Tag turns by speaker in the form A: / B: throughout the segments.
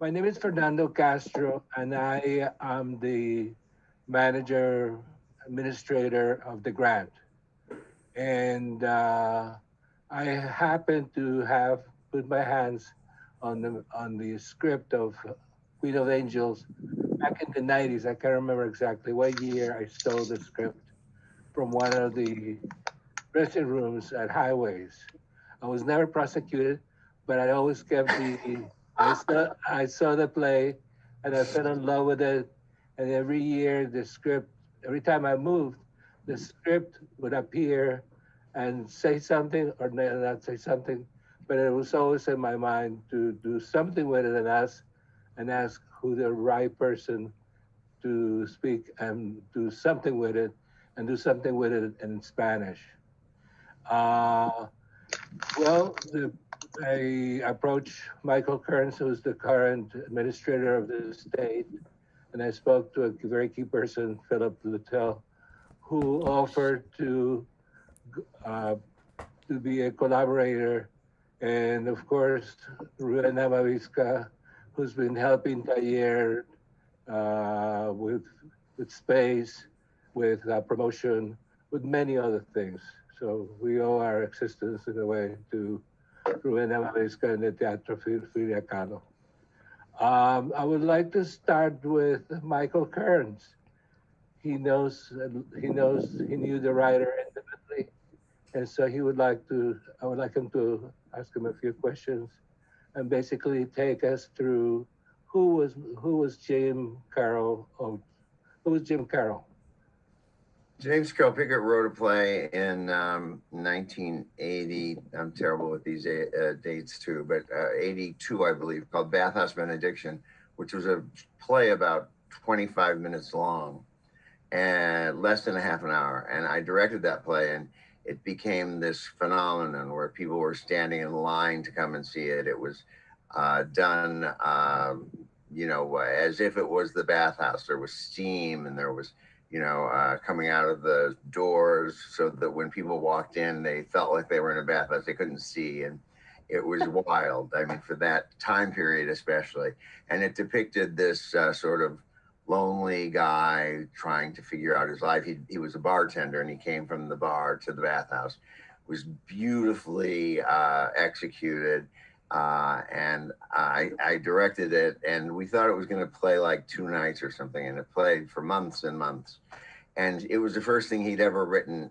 A: My name is Fernando Castro, and I am the manager administrator of the grant. And I happen to have put my hands on the script of Queen of Angels back in the 90s. I can't remember exactly what year I stole the script from one of the dressing rooms at Highways. I was never prosecuted, but I always kept the. I saw the play, and I fell in love with it. And every year, the script. Every time I moved, the script would appear, and say something or not say something, but it was always in my mind to do something with it and ask who the right person to speak and do something with it and do something with it in Spanish. Uh, well, I approached Michael Kearns, who's the current administrator of the state, and I spoke to a very key person, Phillip Littell, who offered uh, to be a collaborator. And of course, Ruena Mavisca, who's been helping Taller with space, with promotion, with many other things. So we owe our existence in a way to Ruena Mavisca and the Teatro Frida Kahlo. I would like to start with Michael Kearns. He knew the writer intimately, and so I would like him to ask him a few questions and basically take us through who was Jim Carroll.
B: James Carroll Picket wrote a play in 1980. I'm terrible with these dates too, but 82, I believe, called Bathhouse Benediction, which was a play about 25 minutes long and less than a half an hour. And I directed that play, and it became this phenomenon where people were standing in line to come and see it. It was done, as if it was the bathhouse. There was steam and there was coming out of the doors so that when people walked in, they felt like they were in a bathhouse. They couldn't see. And it was wild. I mean, for that time period, especially. And it depicted this sort of lonely guy trying to figure out his life. He was a bartender, and he came from the bar to the bathhouse. It was beautifully executed. And I directed it, and we thought it was going to play like 2 nights or something, and it played for months and months. And it was the first thing he'd ever written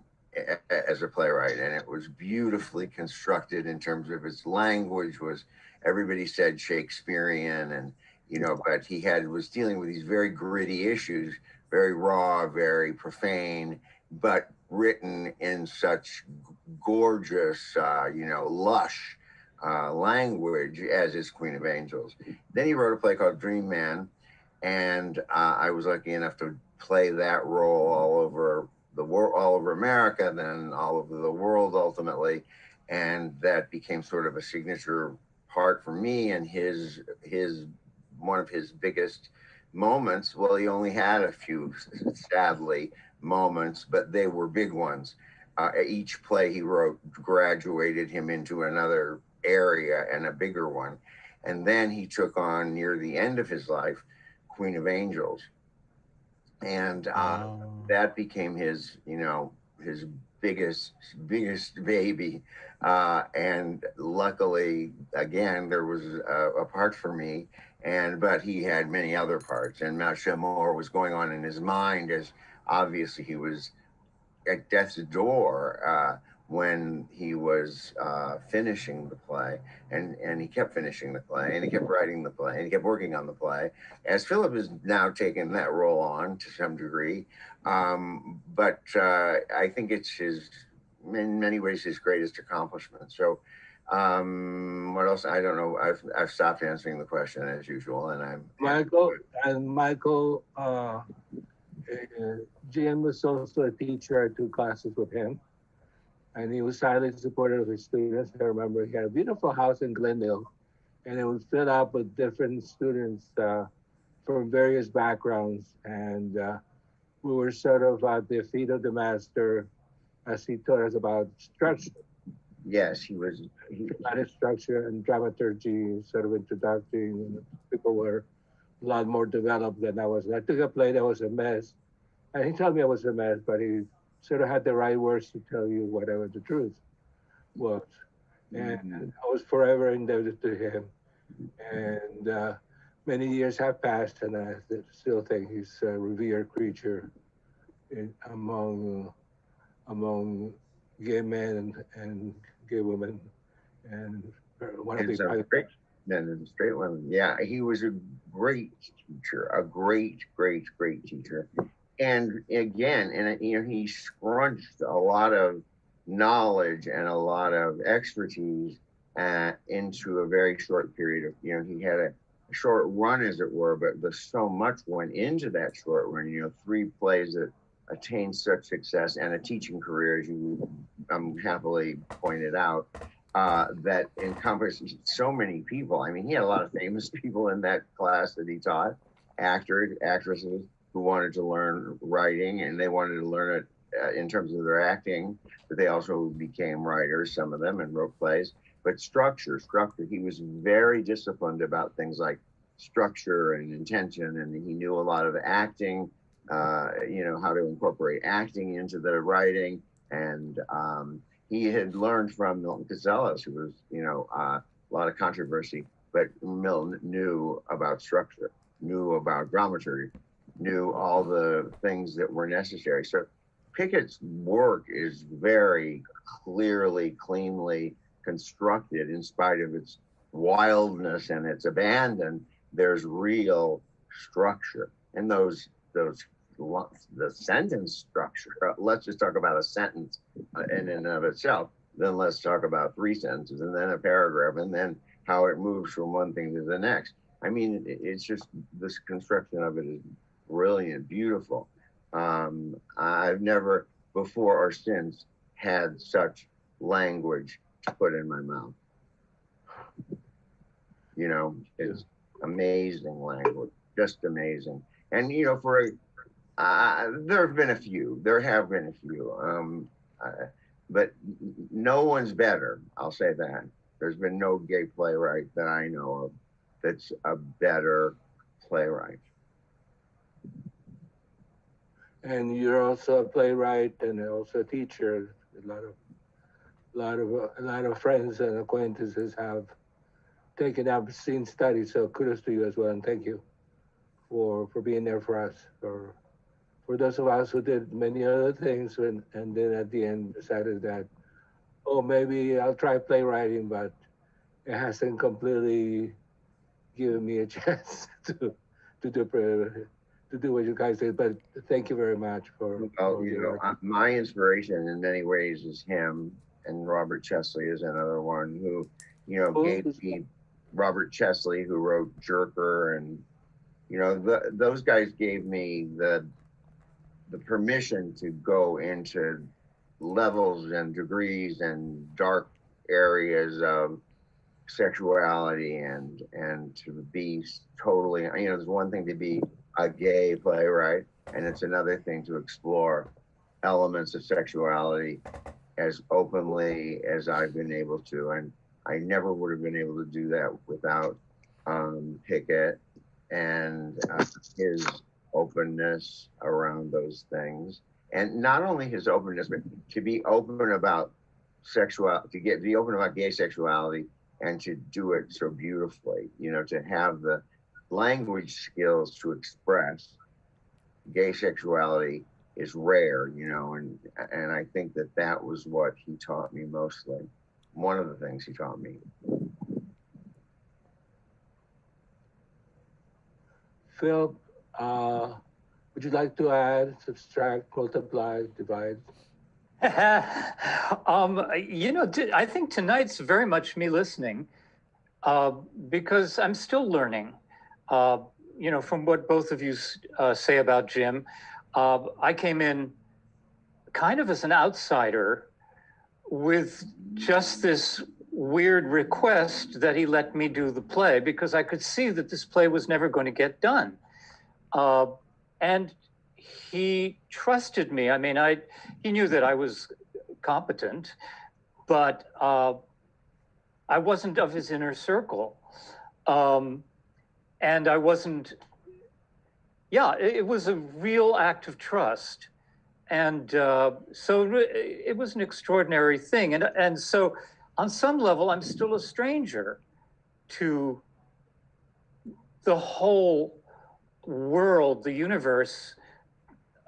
B: as a playwright, and it was beautifully constructed in terms of its language. Was everybody said Shakespearean, and but he was dealing with these very gritty issues, very raw, very profane, but written in such gorgeous, lush language as is Queen of Angels. Then he wrote a play called Dream Man, and I was lucky enough to play that role all over the world, all over America, then all over the world ultimately, and that became sort of a signature part for me. And his one of his biggest moments. Well, he only had a few, sadly, moments, but they were big ones. Each play he wrote graduated him into another area and a bigger one. And then he took on, near the end of his life, Queen of Angels. And that became his biggest baby. And luckily, again, there was a part for me, but he had many other parts. And Marcia Moore was going on in his mind, as obviously he was at death's door when he was finishing the play, and he kept finishing the play, and he kept writing the play, and he kept working on the play, as Philip has now taken that role on to some degree. But I think it's in many ways, his greatest accomplishment. So what else? I don't know. I've stopped answering the question as usual, and I'm
A: Michael. Jim was also a teacher. I took classes with him, and he was highly supportive of his students. I remember he had a beautiful house in Glendale, and it was filled up with different students from various backgrounds. And we were sort of at the feet of the master as he taught us about structure.
B: Yes, he was.
A: Dramatic structure and dramaturgy, sort of introducing. People were a lot more developed than I was. And I took a play that was a mess, and he told me I was a mess, but he sort of had the right words to tell you whatever the truth was. And I was forever indebted to him. And many years have passed, and I still think he's a revered creature among gay men and gay women, and one of
B: And
A: the
B: some straight men and straight women. Yeah, he was a great teacher, a great, great, great teacher. And again, he scrunched a lot of knowledge and a lot of expertise into a very short period of, he had a short run, as it were, but so much went into that short run. 3 plays that attained such success and a teaching career, as you happily pointed out, that encompassed so many people. I mean, he had a lot of famous people in that class that he taught, actors, actresses who wanted to learn writing, and they wanted to learn it in terms of their acting, but they also became writers, some of them, and wrote plays. But structure, he was very disciplined about things like structure and intention, and he knew a lot of acting, how to incorporate acting into the writing. And he had learned from Milton Casellas, who was, a lot of controversy, but Milton knew about structure, knew about dramaturgy, knew all the things that were necessary. So Picket's work is very clearly, cleanly constructed. In spite of its wildness and its abandon, there's real structure. And the sentence structure, let's just talk about a sentence in and of itself, then let's talk about 3 sentences, and then a paragraph, and then how it moves from one thing to the next. I mean, it's just, this construction of it is brilliant, beautiful. I've never before or since had such language to put in my mouth. It's amazing language, just amazing. And there have been a few, but no one's better. I'll say that. There's been no gay playwright that I know of that's a better playwright.
A: And you're also a playwright and also a teacher. A lot of friends and acquaintances have taken up scene studies. So kudos to you as well, and thank you for being there for us. For those of us who did many other things, and then at the end decided that, oh, maybe I'll try playwriting, but it hasn't completely given me a chance to do what you guys did. But thank you very much for.
B: My inspiration in many ways is him, and Robert Chesley is another one who, gave me. Robert Chesley, who wrote Jerker, and those guys gave me the permission to go into levels and degrees and dark areas of sexuality and to be totally, there's one thing to be a gay playwright, and it's another thing to explore elements of sexuality as openly as I've been able to. And I never would have been able to do that without Picket and his openness around those things. And not only his openness, but to be open about be open about gay sexuality, and to do it so beautifully, to have the language skills to express gay sexuality is rare, and I think that was what he taught me mostly. One of the things he taught me.
A: Phil, would you like to add, subtract, multiply, divide?
C: I think tonight's very much me listening, because I'm still learning. From what both of you say about Jim, I came in kind of as an outsider with just this weird request that he let me do the play, because I could see that this play was never going to get done. And he trusted me. I mean, he knew that I was competent, but I wasn't of his inner circle. And I wasn't, yeah, it was a real act of trust. And so it was an extraordinary thing. And so on some level, I'm still a stranger to the whole world, the universe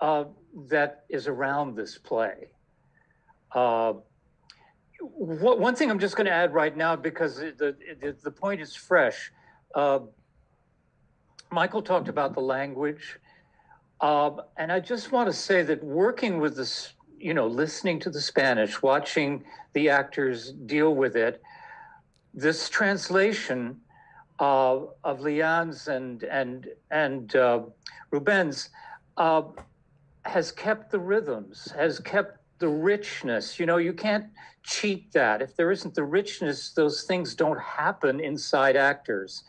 C: that is around this play. One thing I'm just going to add right now, because the point is fresh. Michael talked about the language. And I just want to say that working with this, you know, listening to the Spanish, watching the actors deal with it, this translation of Liane's and Ruben's has kept the rhythms, has kept the richness. You know, you can't cheat that. If there isn't the richness, those things don't happen inside actors.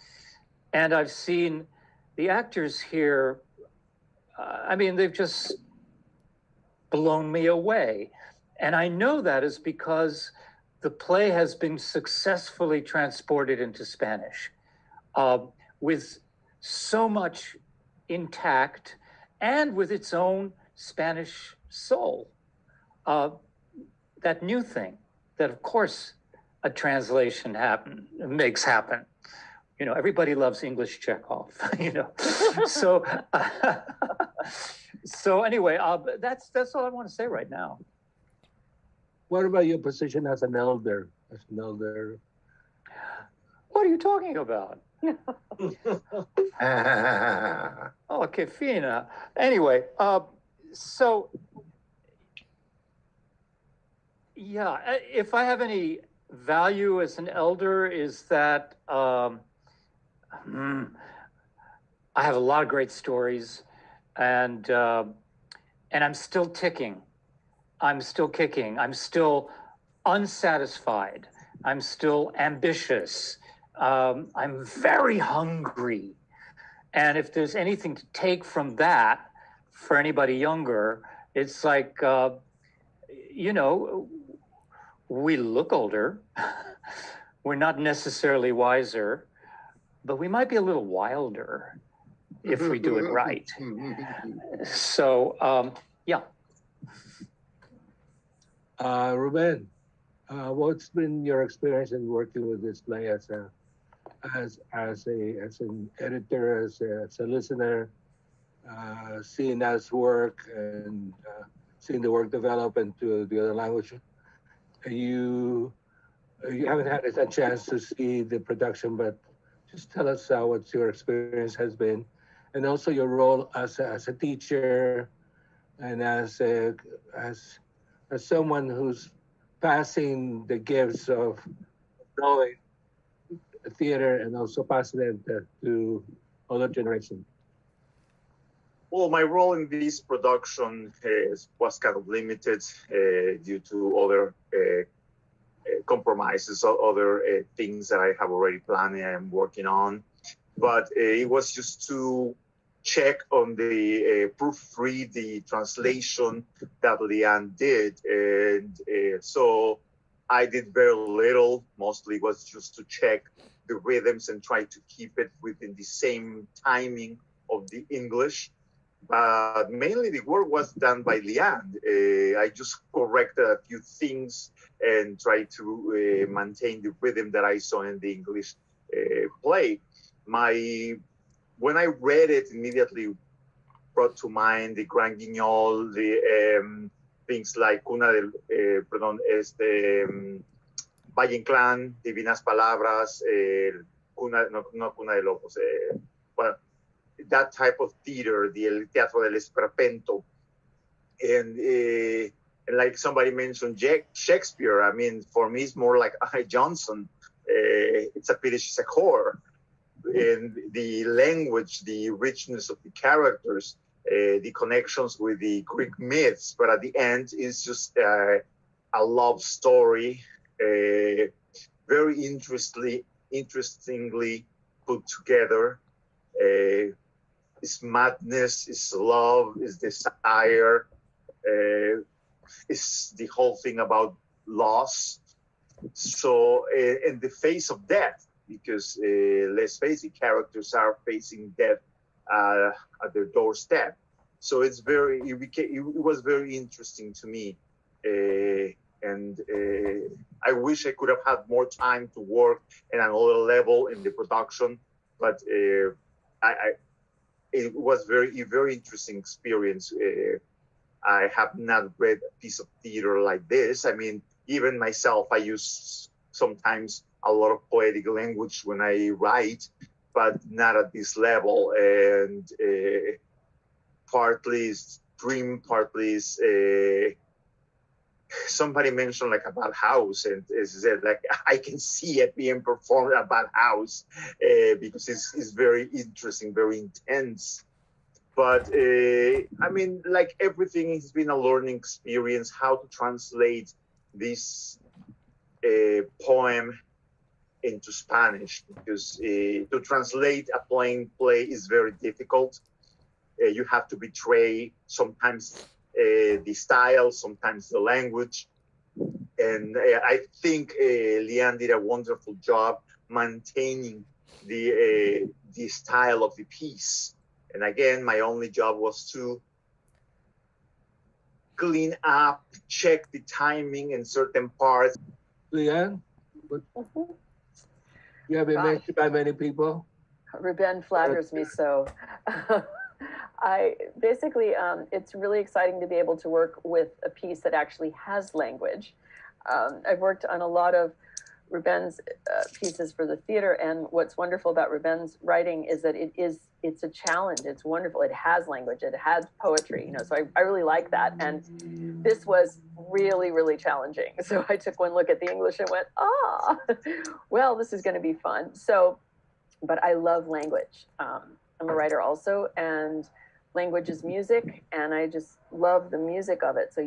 C: And I've seen the actors here, I mean, they've just blown me away. And I know that is because the play has been successfully transported into Spanish with so much intact and with its own Spanish soul. That new thing that, of course, a translation makes happen. You know, everybody loves English Chekhov, you know. So, so anyway, that's all I want to say right now.
A: What about your position as an elder? As an elder?
C: What are you talking about? Oh, que fina. Anyway, so yeah, if I have any value as an elder, is that I have a lot of great stories, and I'm still ticking. I'm still kicking. I'm still unsatisfied. I'm still ambitious. I'm very hungry. And if there's anything to take from that for anybody younger, it's like, you know, we look older. We're not necessarily wiser, but we might be a little wilder if we do it right. So, yeah.
A: Ruben, what's been your experience in working with this play as an editor, as a listener, seeing us work and seeing the work develop into the other language? You haven't had a chance to see the production, but just tell us what your experience has been, and also your role as a teacher and as someone who's passing the gifts of knowing theater and also passing it to other generations.
D: Well, my role in this production was kind of limited due to other compromises or other things that I have already planned and I'm working on. But it was just to check on the proofread, the translation that Liane did. And so I did very little. Mostly was just to check the rhythms and try to keep it within the same timing of the English. But mainly the work was done by Liane. I just corrected a few things and tried to maintain the rhythm that I saw in the English play. When I read it, immediately brought to mind the Grand Guignol, the things like Valle Inclán, Divinas Palabras, no Cuna de Lobos, well, that type of theater, the Teatro del Esperpento. And like somebody mentioned Shakespeare, I mean, for me, it's more like I. Johnson. It's a pity she's a whore. And the language, the richness of the characters, the connections with the Greek myths, but at the end, it's just a love story, very interestingly put together. It's madness, it's love, it's desire, it's the whole thing about loss. So in the face of death, because let's face it, characters are facing death at their doorstep. So it was very interesting to me. And I wish I could have had more time to work at another level in the production, but it was a very interesting experience. I have not read a piece of theater like this. I mean, even myself, I use sometimes a lot of poetic language when I write, but not at this level. And partly is dream, partly is somebody mentioned like about house, and said like I can see it being performed about house because it's very interesting, very intense. But I mean, like everything, has been a learning experience how to translate this poem into Spanish, because to translate a plain play is very difficult. You have to betray sometimes the style, sometimes the language. And I think Liane did a wonderful job maintaining the style of the piece. And again, my only job was to clean up, check the timing in certain parts.
A: Liane, you have been mentioned by many people.
E: Ruben flatters me so. Basically, it's really exciting to be able to work with a piece that actually has language. I've worked on a lot of Ruben's pieces for the theater, and what's wonderful about Ruben's writing is that it's a challenge. It's wonderful. It has language. It has poetry. You know, so I really like that. And this was really, really challenging. So I took one look at the English and went, well, this is going to be fun. So, but I love language. I'm a writer also, and language is music, and I just love the music of it. So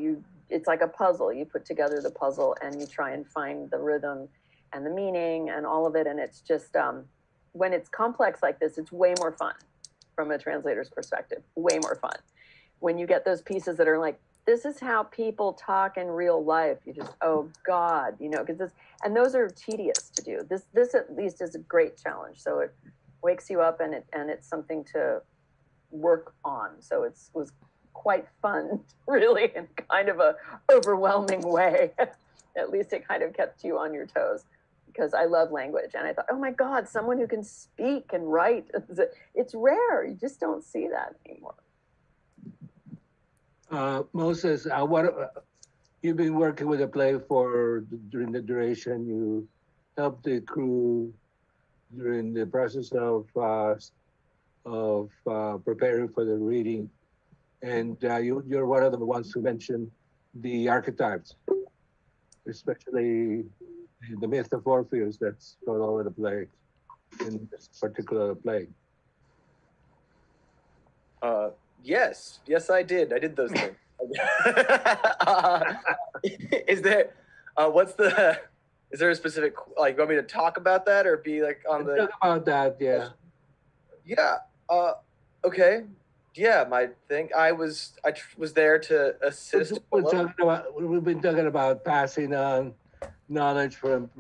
E: it's like a puzzle. You put together the puzzle and you try and find the rhythm and the meaning and all of it. And it's just, when it's complex like this, it's way more fun from a translator's perspective, way more fun. When you get those pieces that are like, this is how people talk in real life, you just, oh God, you know, because and those are tedious to do. This at least is a great challenge. So it wakes you up, and it's something to work on. So it was quite fun, really, in kind of a overwhelming way. At least it kind of kept you on your toes, because I love language. And I thought, oh my God, someone who can speak and write. It's rare. You just don't see that anymore.
A: Moses, you've been working with the play during the duration. You helped the crew during the process of preparing for the reading. And you're one of the ones who mentioned the archetypes, especially the myth of Orpheus that's all over the play, in this particular play.
F: Yes, I did. I did those things. Is there a specific, like, you want me to talk about that or be like on the...
A: Talk about that, yeah.
F: Yeah, okay. Yeah, my thing. I was there to assist.
A: We've been talking about passing on knowledge from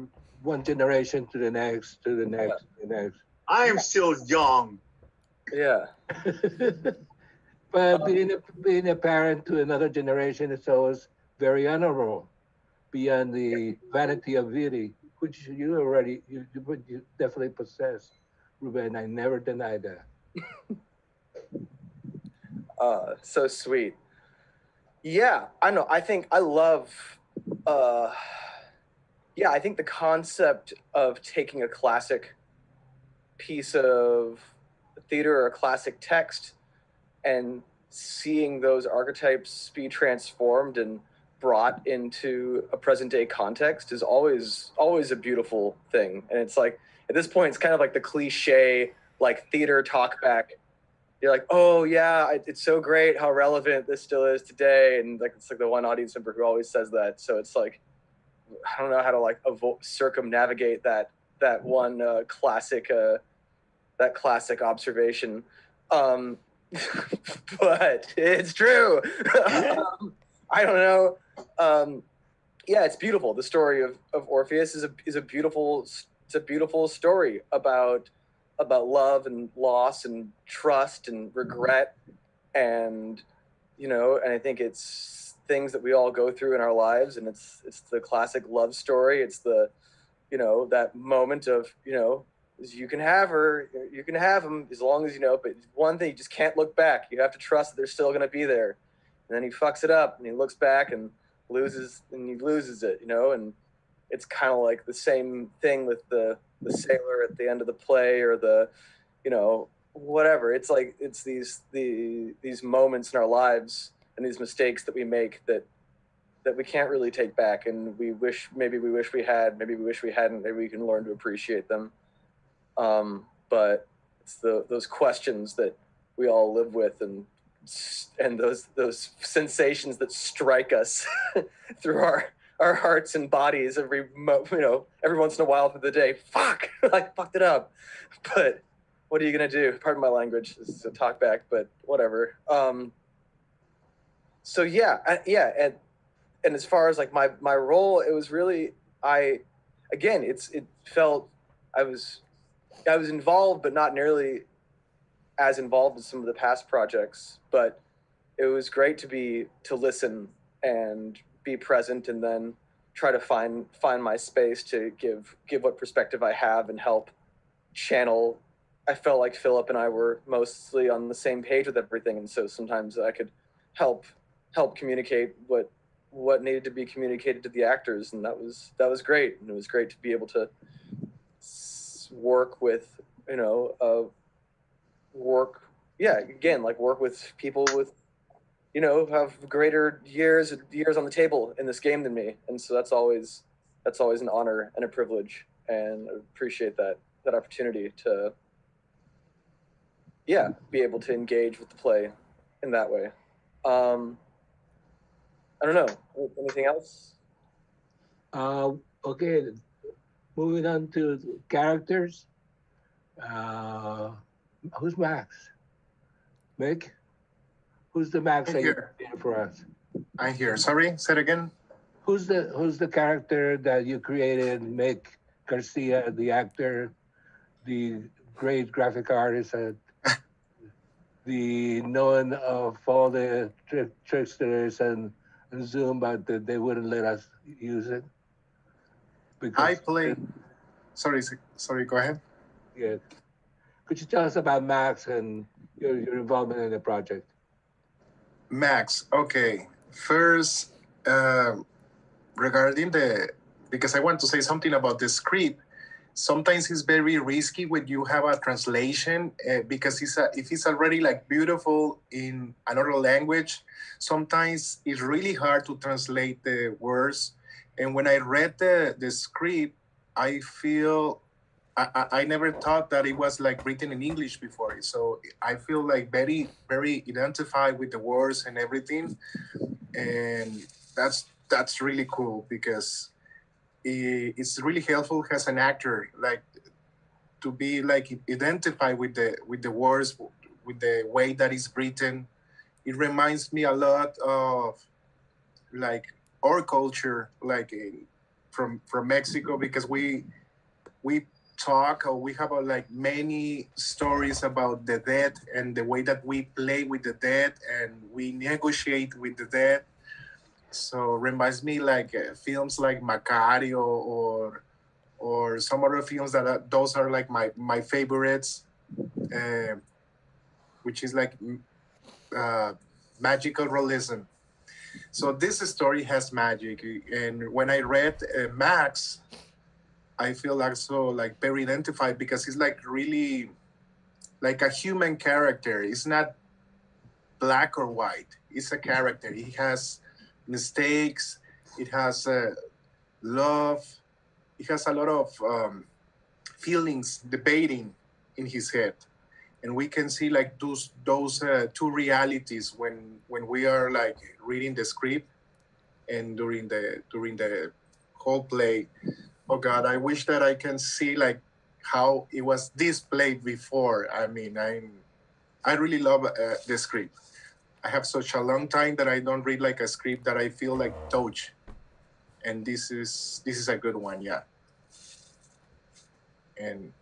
A: one generation to the next, to the next, to the next.
D: I am still young.
F: Yeah.
A: But being a parent to another generation is always very honorable, beyond the vanity of beauty, which you definitely possess, Ruben. I never denied that.
F: So sweet. Yeah, I know. I think I love, I think the concept of taking a classic piece of theater or a classic text and seeing those archetypes be transformed and brought into a present day context is always a beautiful thing. And it's like, at this point, it's kind of like the cliche, like, theater talk back. You're like, oh yeah, it's so great how relevant this still is today. And like, it's like the one audience member who always says that. So it's like, I don't know how to like circumnavigate that one classic observation. But it's true. I don't know. yeah, it's beautiful. The story of Orpheus is a beautiful story about love and loss and trust and regret, and and I think it's things that we all go through in our lives, and it's the classic love story. It's the that moment of you can have her, you can have him, as long as but one thing, you just can't look back. You have to trust that they're still going to be there. And then he fucks it up and he looks back and he loses it, and it's kind of like the same thing with the sailor at the end of the play, or the whatever. It's like it's these moments in our lives and these mistakes that we make that we can't really take back, and maybe we wish we had, maybe we wish we hadn't, maybe we can learn to appreciate them. But it's those questions that we all live with, and those sensations that strike us through our hearts and bodies every once in a while through the day. Fuck, I fucked it up. But what are you gonna do? Pardon my language. This is a talk back, but whatever. So and as far as like my role, it was really it felt I was involved, but not nearly as involved as some of the past projects. But it was great to listen and be present, and then try to find my space to give what perspective I have and help channel. I felt like Philip and I were mostly on the same page with everything, and so sometimes I could help communicate what needed to be communicated to the actors, and that was great. And it was great to be able to work with work with people with have greater years on the table in this game than me, and so that's always an honor and a privilege, and I appreciate that opportunity to be able to engage with the play in that way. I don't know. Anything else?
A: Okay, moving on to characters. Who's Max? Mick? Who's the Max that you created for us?
G: I'm here. Sorry, say it again.
A: Who's the character that you created? Mick Garcia, the actor, the great graphic artist, the known of all the tricksters and Zoom, but they wouldn't let us use it.
G: I play. Sorry. Go ahead.
A: Yeah. Could you tell us about Max and your involvement in the project?
G: Max. Okay. First, regarding because I want to say something about the script. Sometimes it's very risky when you have a translation because if it's already like beautiful in another language, sometimes it's really hard to translate the words. And when I read the script, I feel I never thought that it was like written in English before. So I feel like very, very identified with the words and everything. And that's really cool because it's really helpful as an actor, like to be like identified with the words, with the way that it's written. It reminds me a lot of like our culture, like from Mexico, because we talk, or we have like many stories about the dead and the way that we play with the dead and we negotiate with the dead. So reminds me like films like Macario or some other films that those are like my favorites, which is like magical realism. So this story has magic, and when I read Max, I feel also like very identified because he's like really like a human character. It's not black or white. It's a character. He has mistakes. It has love. It has a lot of feelings debating in his head, and we can see like those two realities when we are like reading the script and during the whole play. Oh God, I wish that I can see like how it was displayed before. I mean, I really love the script. I have such a long time that I don't read like a script that I feel like touch. and this is a good one, yeah. And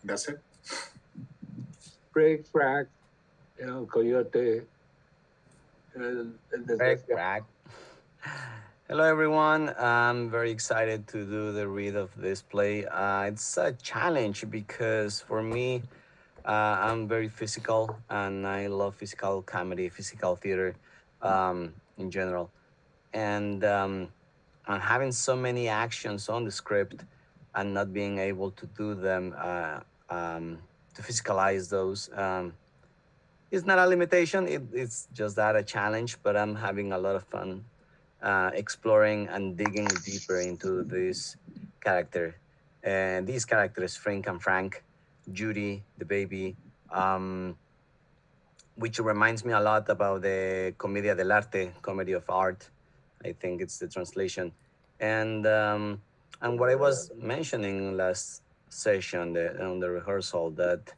G: that's it.
A: Break, Frack, Coyote.
H: Crack. Hello, everyone. I'm very excited to do the read of this play. It's a challenge because for me, I'm very physical and I love physical comedy, physical theater in general. And having so many actions on the script and not being able to do them, to physicalize those, it's not a limitation. It's just that a challenge, but I'm having a lot of fun exploring and digging deeper into this character. And these characters, Frank and Frank, Judy, the baby, which reminds me a lot about the Commedia dell'arte, comedy of art. I think it's the translation. And what I was mentioning last session on the rehearsal, that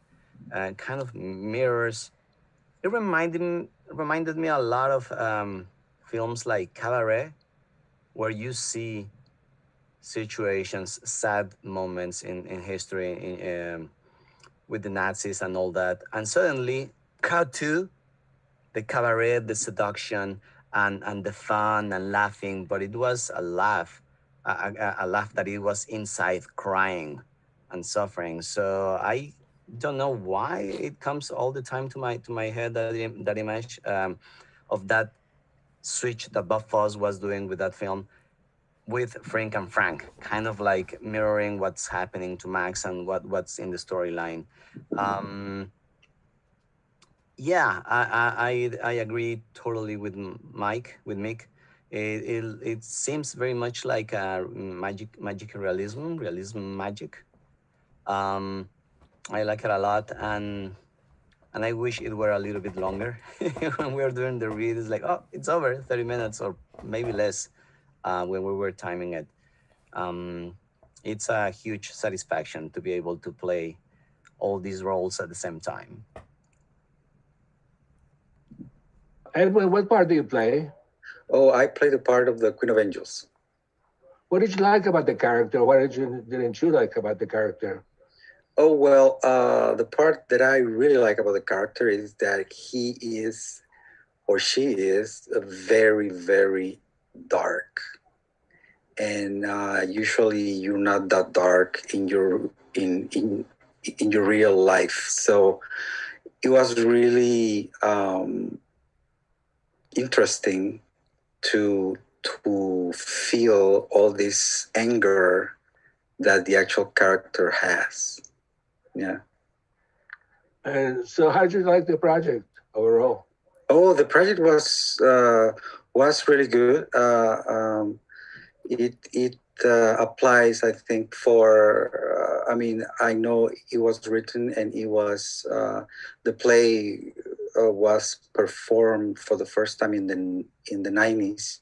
H: kind of mirrors. It reminded me a lot of films like Cabaret, where you see situations, sad moments in history, with the Nazis and all that, and suddenly cut to the cabaret, the seduction, and the fun and laughing. But it was a laugh, a laugh that it was inside crying and suffering. So I don't know why it comes all the time to my head, that image of that switch that Bob Fosse was doing with that film with Frank and Frank, kind of like mirroring what's happening to Max and what's in the storyline. Yeah, I agree totally with Mick. It seems very much like a magic realism magic. I like it a lot, and I wish it were a little bit longer. When we were doing the read, it's like, oh, it's over, 30 minutes or maybe less when we were timing it. It's a huge satisfaction to be able to play all these roles at the same time.
A: Edwin, what part do you play?
I: Oh, I play the part of the Queen of Angels.
A: What did you like about the character? What didn't you like about the character?
I: Oh, well, the part that I really like about the character is that he is, or she is, very, very dark. And usually you're not that dark in your real life. So it was really interesting to feel all this anger that the actual character has. Yeah.
A: And so how did you like the project overall?
I: Oh, the project was really good. It applies, I think, for. I mean, I know it was written and it was the play was performed for the first time in the 90s,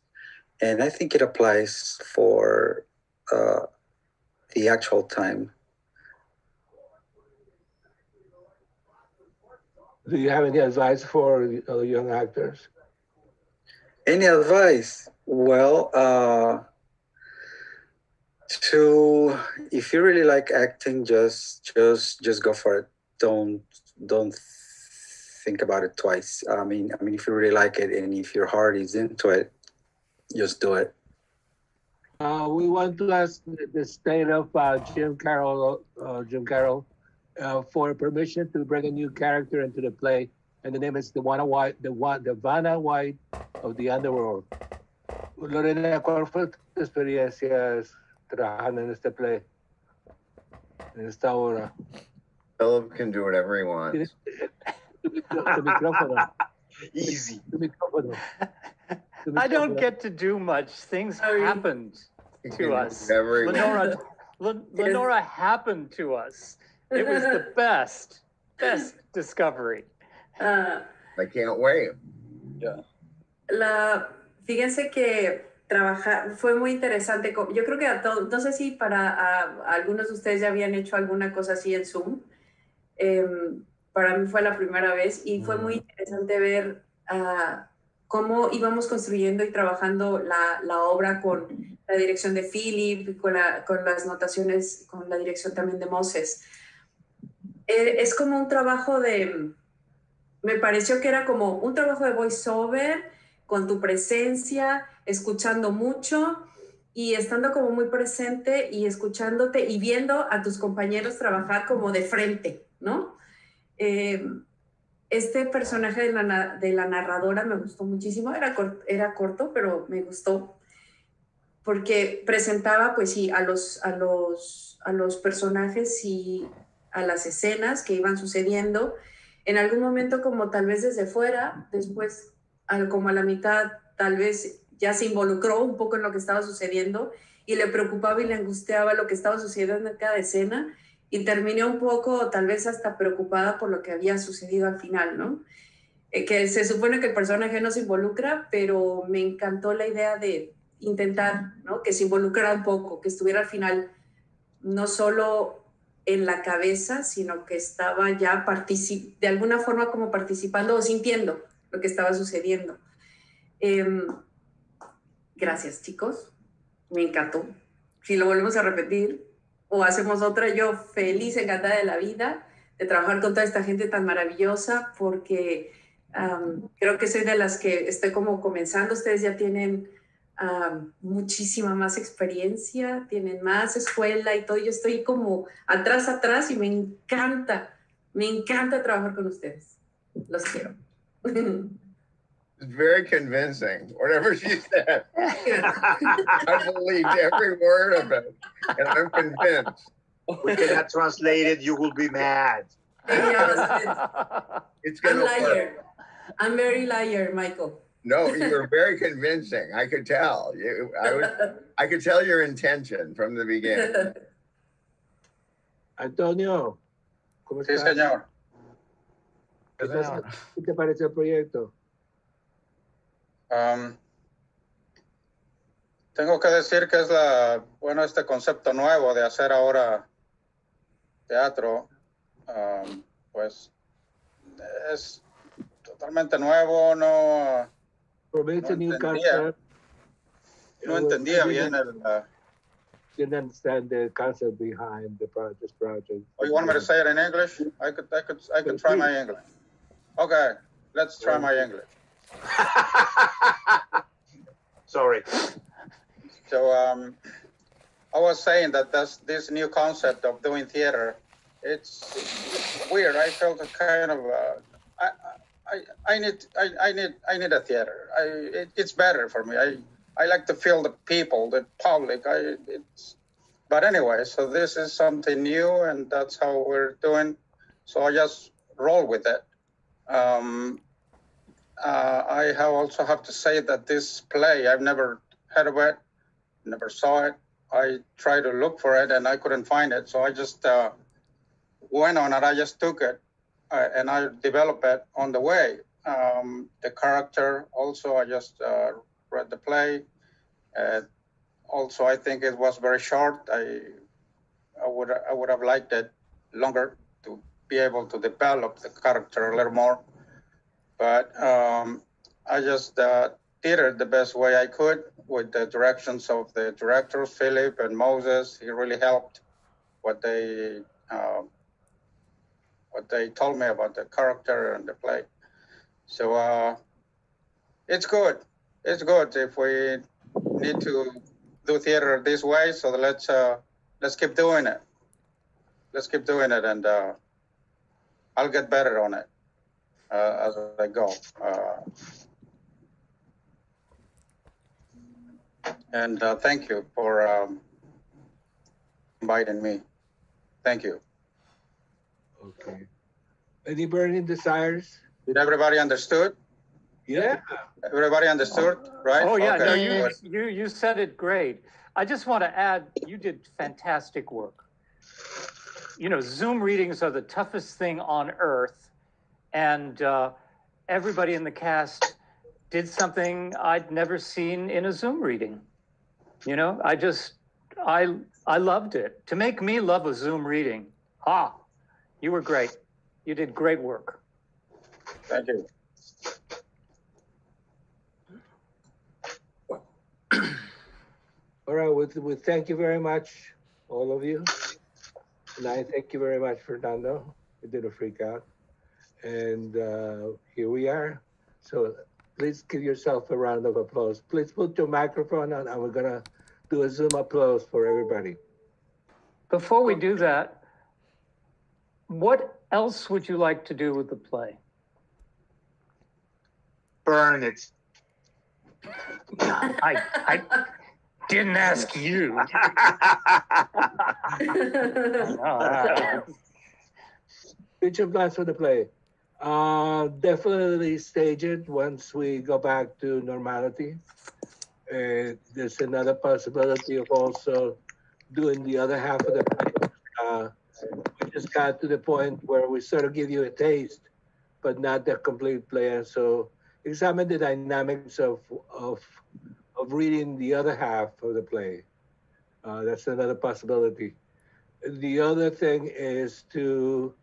I: and I think it applies for the actual time.
A: Do you have any advice for young actors?
I: Any advice? Well, if you really like acting, just go for it. Don't think about it twice. I mean, if you really like it and if your heart is into it, just do it.
A: We want to ask the state of Jim Carroll for permission to bring a new character into the play, and the name is the Vanna White of the Underworld. Lorena, ¿cuál fue tu experiencia trabajando en este play, en esta obra?
B: Philip can do whatever he wants.
A: Tu micrófono.
D: Easy.
A: Tu micrófono.
C: I don't get to do much. Things happened to us. Lenora happened to us. It was the best discovery.
B: I can't wait.
I: Yeah.
J: Fíjense que fue muy interesante. Yo creo que a todos, no sé si para algunos de ustedes ya habían hecho alguna cosa así en Zoom. Para mí fue la primera vez y fue muy interesante ver cómo íbamos construyendo y trabajando la obra con la dirección de Philip, con las notaciones, con la dirección también de Moses. Es como un trabajo me pareció que era como un trabajo de voiceover, con tu presencia, escuchando mucho y estando como muy presente y escuchándote y viendo a tus compañeros trabajar como de frente, ¿no? Este personaje de la narradora me gustó muchísimo, era corto, pero me gustó porque presentaba, pues sí, a los personajes y a las escenas que iban sucediendo. En algún momento, como tal vez desde fuera, después, como a la mitad, tal vez ya se involucró un poco en lo que estaba sucediendo y le preocupaba y le angustiaba lo que estaba sucediendo en cada escena y terminé un poco, tal vez hasta preocupada por lo que había sucedido al final, ¿no? Que se supone que el personaje no se involucra, pero me encantó la idea de intentar, ¿no? Que se involucrara un poco, que estuviera al final no solo en la cabeza, sino que estaba ya de alguna forma como participando o sintiendo lo que estaba sucediendo. Gracias, chicos. Me encantó. Si lo volvemos a repetir o hacemos otra, yo feliz, encantada de la vida, de trabajar con toda esta gente tan maravillosa, porque creo que soy de las que estoy como comenzando. Ustedes ya tienen muchísima más experiencia, tienen más escuela y todo. Yo estoy como atrás y me encanta trabajar con ustedes. Los quiero.
B: It's very convincing, whatever she said. I believed every word of it, and I'm convinced.
D: We cannot translate it, you will be mad.
B: It's gonna work.
J: I'm very liar, Michael.
B: No, you were very convincing. I could tell. I could tell your intention from the beginning.
A: Antonio, ¿cómo estás?
K: Sí, señor.
A: ¿Qué te parece el proyecto?
K: Tengo que decir que es este concepto nuevo de hacer ahora teatro, pues es totalmente nuevo, no entendía bien
A: didn't understand the concept behind this project.
K: Oh, you want me to say it in English? I could try my English. Okay, let's try my English.
D: Sorry.
K: So I was saying that this new concept of doing theater, it's weird. I felt a kind of I need a theater. It's better for me. I like to feel the people, the public. But anyway, so this is something new, and that's how we're doing. So I just roll with it. I also have to say that this play, I've never heard of it, never saw it. I tried to look for it and I couldn't find it. So I just went on it. I just took it and I developed it on the way. The character also, I just read the play. Also, I think it was very short. I would have liked it longer to be able to develop the character a little more. But I just did it the best way I could with the directions of the directors, Philip and Moses. He really helped what they told me about the character and the play. So it's good. It's good if we need to do theater this way. So let's keep doing it. Let's keep doing it, and I'll get better on it as I go. And thank you for inviting me. Thank you.
A: Okay. Any burning desires?
K: Did everybody understood?
A: Yeah.
K: Everybody understood, right?
C: Oh yeah,
K: okay.
C: No, you said it great. I just want to add, you did fantastic work. You know, Zoom readings are the toughest thing on earth, and everybody in the cast did something I'd never seen in a Zoom reading. You know, I loved it. To make me love a Zoom reading, you were great. You did great work.
K: Thank you.
A: All right, we thank you very much, all of you. And I thank you very much, Fernando. You did a freak out. And here we are. So please give yourself a round of applause. Please put your microphone on, and we're gonna do a Zoom applause for everybody.
C: Before we do that, what else would you like to do with the play?
D: Burn it.
C: I didn't ask you.
A: Future plans for the play. Definitely stage it once we go back to normality. There's another possibility of also doing the other half of the play. We just got to the point where we sort of give you a taste, but not the complete play. And so examine the dynamics of reading the other half of the play. That's another possibility. The other thing is to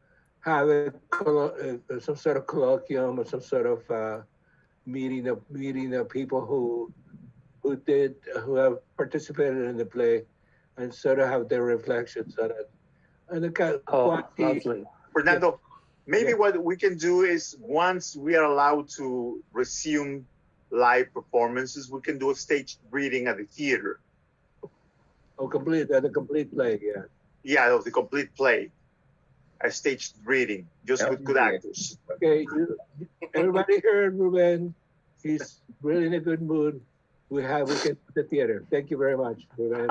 A: have some sort of colloquium or some sort of meeting of people who have participated in the play, and sort of have their reflections on it. And
C: lovely.
D: Fernando, maybe what we can do is, once we are allowed to resume live performances, we can do a staged reading at the theater.
A: Oh, the complete play, yeah.
D: Yeah, of the complete play. A staged reading, just with good actors.
A: Okay, everybody heard Ruben. He's really in a good mood. We can do the theater. Thank you very much, Ruben.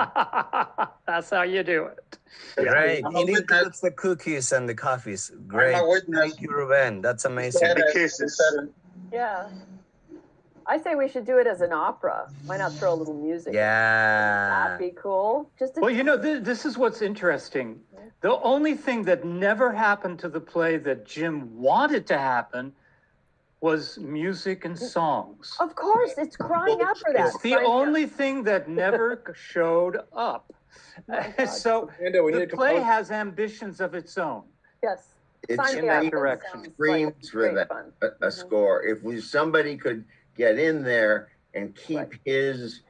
C: That's how you do it.
H: Great. It includes the cookies and the coffees. Great. Thank you, Ruben. That's amazing.
D: And the kisses.
E: Yeah. I say we should do it as an opera. Why not throw a little music?
H: Yeah.
E: That'd be cool.
C: Well, you know, this is what's interesting. The only thing that never happened to the play that Jim wanted to happen was music and songs.
E: Of course, it's crying out for that.
C: It's the only thing that never showed up. So the play has ambitions of its own.
E: Yes.
B: It's
C: in that direction.
B: Screams for a score. If somebody could get in there and keep his,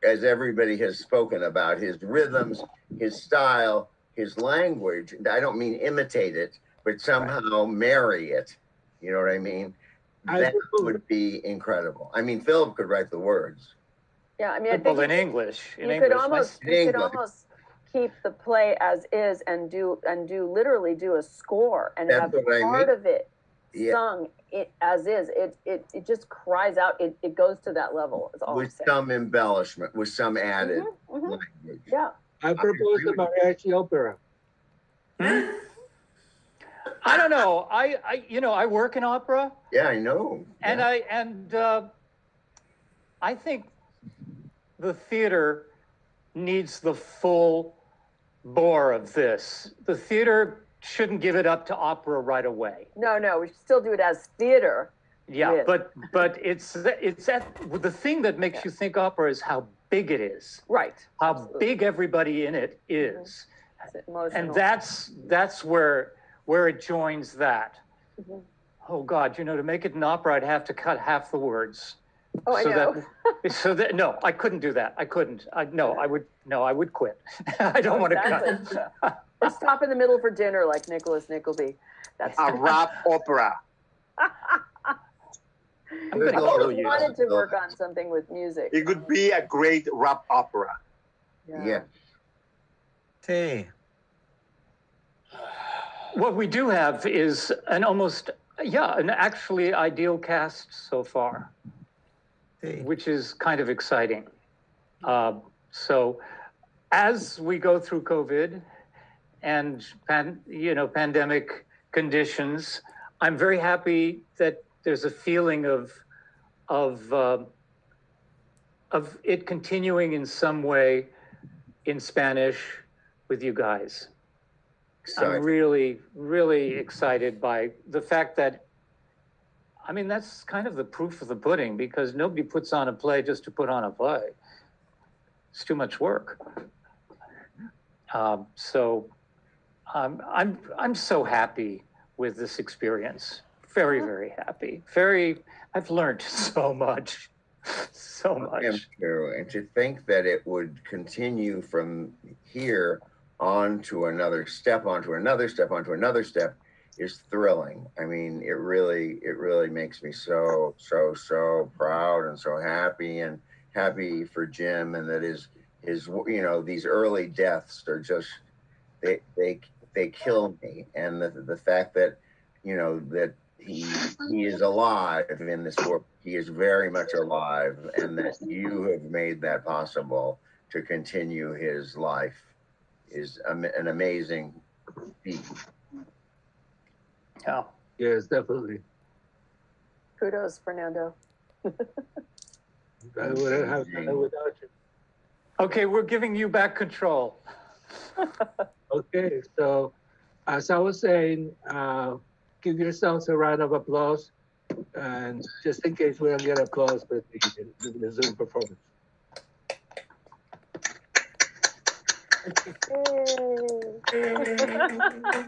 B: as everybody has spoken about, his rhythms, his style, his language. I don't mean imitate it, but somehow marry it. You know what I mean? That would be incredible. I mean, Philip could write the words.
E: Yeah, I mean, I think
C: in English.
E: You could almost keep the play as is and literally do a score and have part of it sung as is. It just cries out. It goes to that level. Is all
B: with some embellishment, with some added language.
E: Yeah.
A: I propose the mariachi opera.
C: I don't know. I work in opera.
B: Yeah, I know.
C: And I think the theater needs the full bore of this. The theater shouldn't give it up to opera right away.
E: No, we should still do it as theater.
C: Yeah, but it's the thing that makes you think opera is how big it is.
E: Right.
C: How big everybody in it is. And that's where it joins that. Oh God, to make it an opera, I'd have to cut half the words.
E: Oh, I know.
C: No, I couldn't do that. I couldn't. I would quit. I don't want to cut.
E: Or stop in the middle for dinner like Nicholas Nickleby. That's
D: a rap opera.
E: I've always wanted to work on something with music.
D: It could be a great rap opera.
B: Yeah.
C: Hey. What we do have is an actually ideal cast so far, which is kind of exciting. So as we go through COVID and pandemic conditions, I'm very happy that there's a feeling of it continuing in some way in Spanish with you guys. I'm really, really excited by the fact that, that's kind of the proof of the pudding, because nobody puts on a play just to put on a play. It's too much work. So I'm so happy with this experience. Very, very happy. I've learned so much. so
B: I am
C: much.
B: too. And to think that it would continue from here on to another step, onto another step, onto another step is thrilling. I mean, it really makes me so proud and so happy, and happy for Jim, and that his you know, these early deaths are just they kill me. And the fact that, you know, that he is alive in this work, he is very much alive, and that you have made that possible to continue his life is an amazing feat.
C: Yeah.
A: Yes, definitely.
E: Kudos, Fernando.
A: I wouldn't have done it without you.
C: Okay, we're giving you back control.
A: Okay, so as I was saying, give yourselves a round of applause, and just in case we don't get applause with the Zoom performance.
E: Yay.